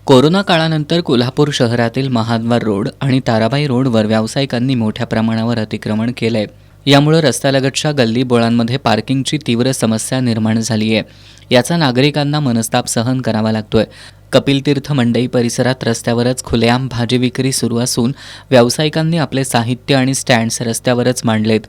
Corona काळानंतर कोल्हापूर शहरातील महाद्वार road आणि ताराबाई रोडवर व्यावसायिकांनी मोठ्या प्रमाणावर अतिक्रमण केलंय। यामुळे रस्त्यालगतच्या गल्लीबोळांमध्ये पार्किंगची तीव्र समस्या निर्माण झाली आहे। याचा नागरिकांना मनस्ताप सहन करावा लागतोय। कपिलतीर्थ मंडई परिसरात रस्त्यावरच खुलेआम भाजी विक्री सुरू असून व्यावसायिकांनी आपले साहित्य आणि स्टँड्स रस्त्यावरच मांडलेत।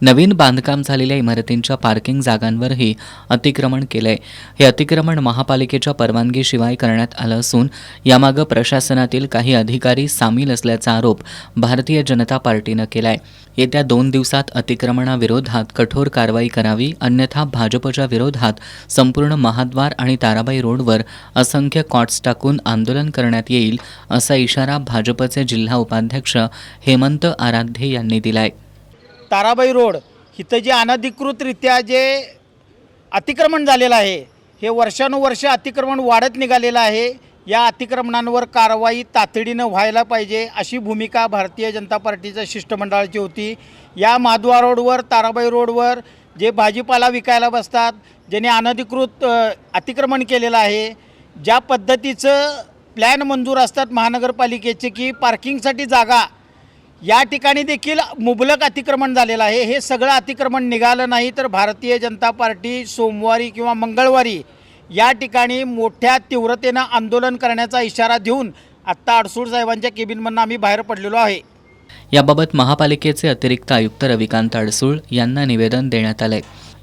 नवीन बांधकाम झालेल्या इमारतींच्या पार्किंग जागांवरही अतिक्रमण केलंय। हे अतिक्रमण महापालिकेच्या परवानगीशिवाय करण्यात आलं असून यामागे प्रशासनातील काही अधिकारी सामील असल्याचा आरोप भारतीय जनता पार्टीनं केलाय। येत्या 2 दिवसात अतिक्रमणाविरोधात कठोर कारवाई करावी, अन्यथा भाजपच्या विरोधात संपूर्ण महाद्वार आणि ताराबाई रोडवर असंख्य कॉट्स टाकून आंदोलन करण्यात येईल, असा इशारा भाजपचे जिल्हा उपाध्यक्ष हेमंत आराध्ये यांनी दिलाय। ताराबाई रोड इथं जे अनधिकृतरित्या जे अतिक्रमण झालेलं आहे, हे वर्षानुवर्ष अतिक्रमण वाढत निघालेलं आहे। या अतिक्रमणांवर कारवाई तातडीनं व्हायला पाहिजे, अशी भूमिका भारतीय जनता पार्टीच्या शिष्टमंडळाची होती। या महाद्वार रोडवर, ताराबाई रोडवर जे भाजीपाला विकायला बसतात, ज्याने अनधिकृत अतिक्रमण केलेलं आहे, ज्या पद्धतीचं प्लॅन मंजूर असतात महानगरपालिकेचे की पार्किंगसाठी जागा, या ठिकाणी देखील मुबलक अतिक्रमण झालेलं आहे। हे सगळं अतिक्रमण निघालं नाही तर भारतीय जनता पार्टी सोमवारी किंवा मंगळवारी या ठिकाणी मोठ्या तीव्रतेनं आंदोलन करण्याचा इशारा देऊन आत्ता अडसूळ साहेबांच्या केबिनमधून आम्ही बाहेर पडलेलो आहे। याबाबत महापालिकेचे अतिरिक्त आयुक्त रविकांत अडसूळ यांना निवेदन देण्यात आलंय।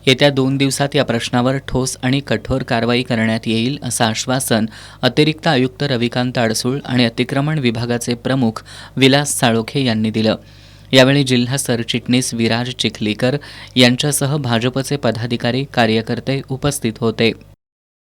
येत्या 2 दिवसात या प्रश्नावर ठोस आणि कठोर कारवाई करण्यात येईल, असं आश्वासन अतिरिक्त आयुक्त रविकांत अडसूळ आणि अतिक्रमण विभागाचे प्रमुख विलास साळोखे यांनी दिलं। यावेळी जिल्हा सरचिटणीस विराज चिखलीकर यांच्यासह भाजपचे पदाधिकारी कार्यकर्ते उपस्थित होते।